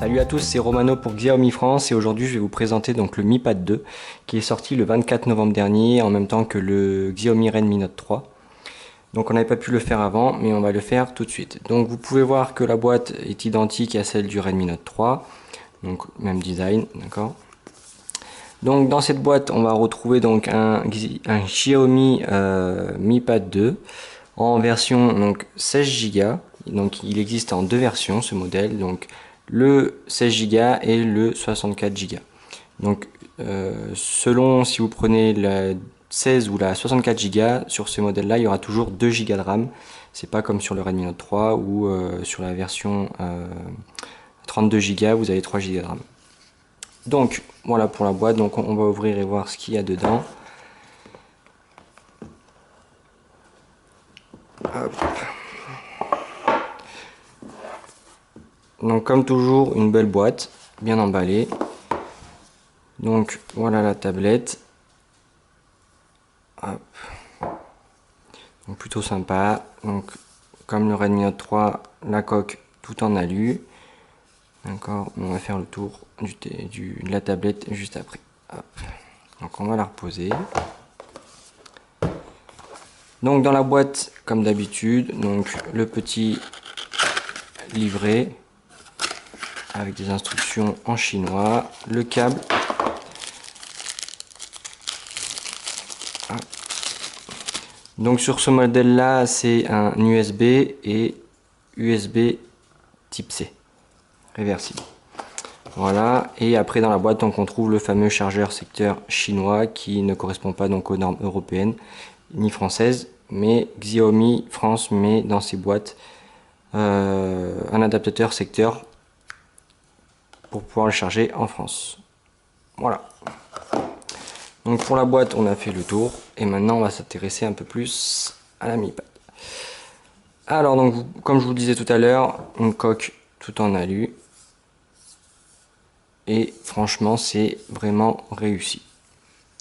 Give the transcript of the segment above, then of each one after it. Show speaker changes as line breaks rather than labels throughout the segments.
Salut à tous, c'est Romano pour Xiaomi France et aujourd'hui je vais vous présenter donc le Mi Pad 2 qui est sorti le 24 novembre dernier en même temps que le Xiaomi Redmi Note 3. Donc on n'avait pas pu le faire avant mais on va le faire tout de suite. Donc vous pouvez voir que la boîte est identique à celle du Redmi Note 3, donc même design, d'accord. Donc dans cette boîte on va retrouver donc un Xiaomi Mi Pad 2 en version donc 16 Go. Donc il existe en deux versions ce modèle, donc le 16 Go et le 64 Go. Donc selon si vous prenez la 16 ou la 64 Go, sur ce modèle là il y aura toujours 2 Go de RAM. C'est pas comme sur le Redmi Note 3 ou sur la version 32 Go vous avez 3 Go de RAM. Donc voilà pour la boîte, donc on va ouvrir et voir ce qu'il y a dedans. Hop. Donc comme toujours une belle boîte, bien emballée. Donc voilà la tablette. Hop. Donc plutôt sympa. Donc comme le Redmi Note 3, la coque tout en alu. D'accord, on va faire le tour de la tablette juste après. Hop. Donc on va la reposer. Donc dans la boîte, comme d'habitude, donc le petit livret avec des instructions en chinois, le câble. Donc sur ce modèle là c'est un USB et USB type C réversible. Voilà, et après dans la boîte donc on trouve le fameux chargeur secteur chinois qui ne correspond pas donc aux normes européennes ni françaises, mais Xiaomi France met dans ses boîtes un adaptateur secteur pour pouvoir le charger en France. Voilà. Donc pour la boîte on a fait le tour et maintenant on va s'intéresser un peu plus à la Mi Pad. Alors donc comme je vous le disais tout à l'heure, une coque tout en alu et franchement c'est vraiment réussi.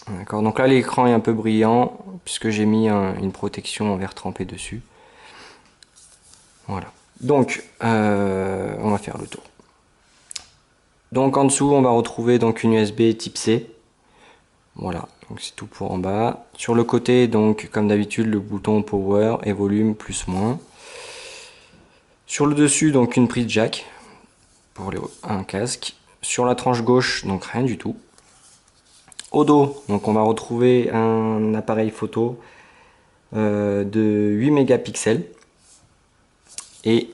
D'accord, donc là l'écran est un peu brillant puisque j'ai mis une protection en verre trempé dessus. Voilà, donc on va faire le tour. Donc en dessous on va retrouver donc une USB type C. Voilà, donc c'est tout pour en bas. Sur le côté, donc comme d'habitude, le bouton power et volume plus moins. Sur le dessus, donc une prise jack pour un casque. Sur la tranche gauche, donc rien du tout. Au dos, donc on va retrouver un appareil photo de 8 mégapixels. Et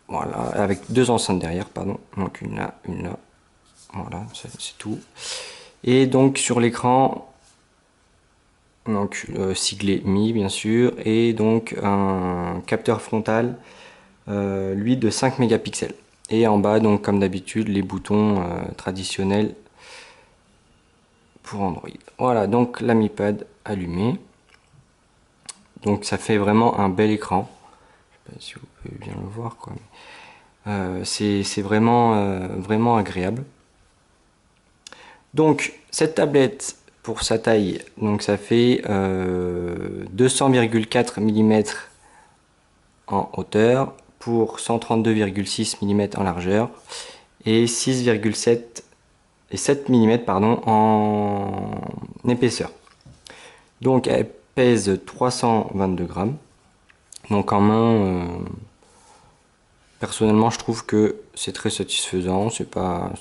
voilà, avec deux enceintes derrière, pardon. Donc une là, une là. Voilà, c'est tout. Et donc sur l'écran, donc siglé Mi bien sûr, et donc un capteur frontal lui de 5 mégapixels. Et en bas, donc comme d'habitude, les boutons traditionnels pour Android. Voilà, donc la Mi Pad allumée. Donc ça fait vraiment un bel écran. Je sais pas si vous pouvez bien le voir, quoi. C'est vraiment, vraiment agréable. Donc cette tablette, pour sa taille, donc ça fait 200,4 mm en hauteur pour 132,6 mm en largeur et 6,7 et 7 mm pardon, en épaisseur. Donc elle pèse 322 grammes. Donc en main, personnellement je trouve que c'est très satisfaisant, c'est pas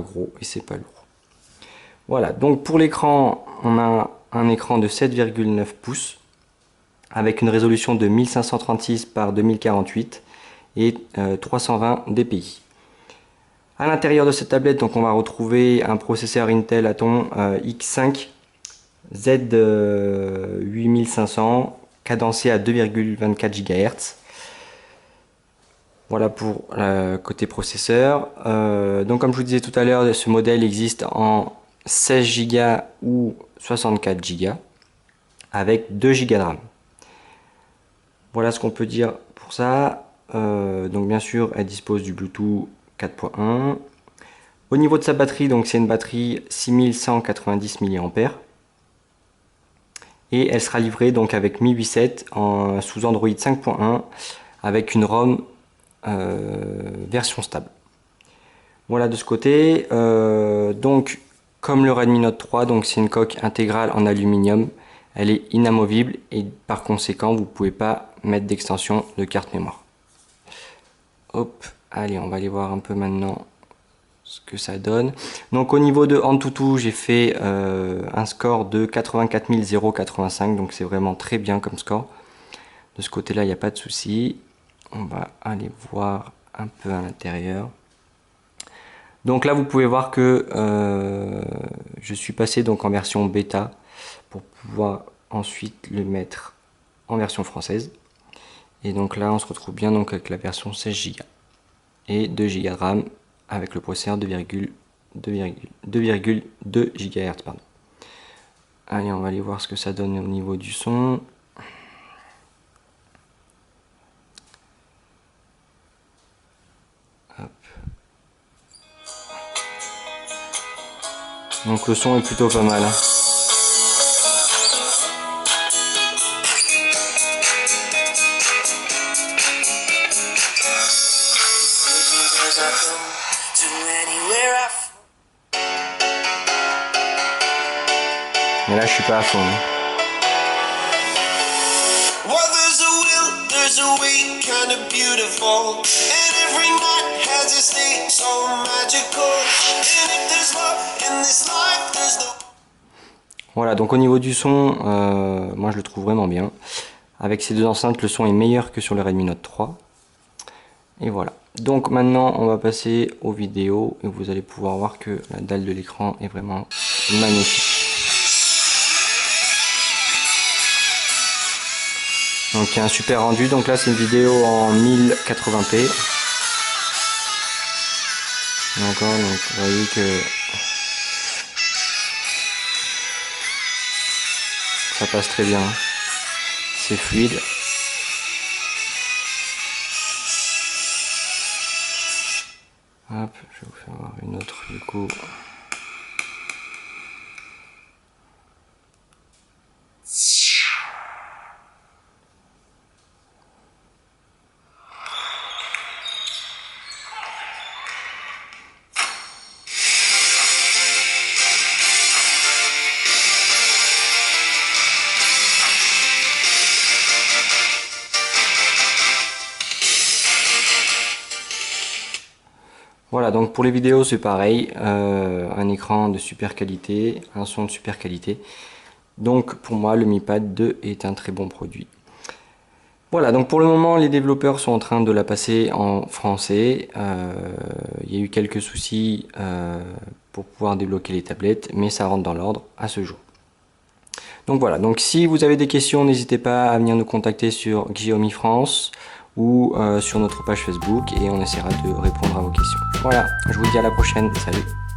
gros et c'est pas lourd. Voilà, donc pour l'écran, on a un écran de 7,9 pouces avec une résolution de 1536 par 2048 et 320 dpi. À l'intérieur de cette tablette, donc on va retrouver un processeur Intel Atom X5 Z8500 cadencé à 2,24 GHz. Voilà pour côté processeur. Donc comme je vous disais tout à l'heure, ce modèle existe en 16 Go ou 64 Go avec 2 Go de RAM. Voilà ce qu'on peut dire pour ça. Donc bien sûr, elle dispose du Bluetooth 4.1. Au niveau de sa batterie, donc c'est une batterie 6190 mAh. Et elle sera livrée donc avec MIUI 7 sous Android 5.1 avec une ROM version stable. Voilà de ce côté. Donc comme le Redmi Note 3, donc c'est une coque intégrale en aluminium. Elle est inamovible et par conséquent vous ne pouvez pas mettre d'extension de carte mémoire. Hop, allez, on va aller voir un peu maintenant ce que ça donne. Donc au niveau de Antutu, j'ai fait un score de 84 085, donc c'est vraiment très bien comme score. De ce côté là, il n'y a pas de souci. On va aller voir un peu à l'intérieur. Donc là vous pouvez voir que je suis passé donc en version bêta pour pouvoir ensuite le mettre en version française. Et donc là on se retrouve bien donc avec la version 16 Go et 2 Go de RAM avec le processeur 2,2 GHz. Pardon. Allez, on va aller voir ce que ça donne au niveau du son. Hop. Donc le son est plutôt pas mal. Hein. Mais là je suis pas à fond. Hein. Voilà, donc au niveau du son, moi je le trouve vraiment bien. Avec ces deux enceintes, le son est meilleur que sur le Redmi Note 3. Et voilà. Donc maintenant, on va passer aux vidéos et vous allez pouvoir voir que la dalle de l'écran est vraiment magnifique. Donc il y a un super rendu. Donc là, c'est une vidéo en 1080p. D'accord, donc vous voyez que ça passe très bien. C'est fluide. Hop, je vais vous faire voir une autre du coup. Voilà, donc pour les vidéos c'est pareil, un écran de super qualité, un son de super qualité. Donc pour moi le Mi Pad 2 est un très bon produit. Voilà, donc pour le moment les développeurs sont en train de la passer en français. Il y a eu quelques soucis pour pouvoir débloquer les tablettes, mais ça rentre dans l'ordre à ce jour. Donc voilà, donc si vous avez des questions, n'hésitez pas à venir nous contacter sur Xiaomi France ou sur notre page Facebook et on essaiera de répondre à vos questions. Voilà, je vous dis à la prochaine, salut!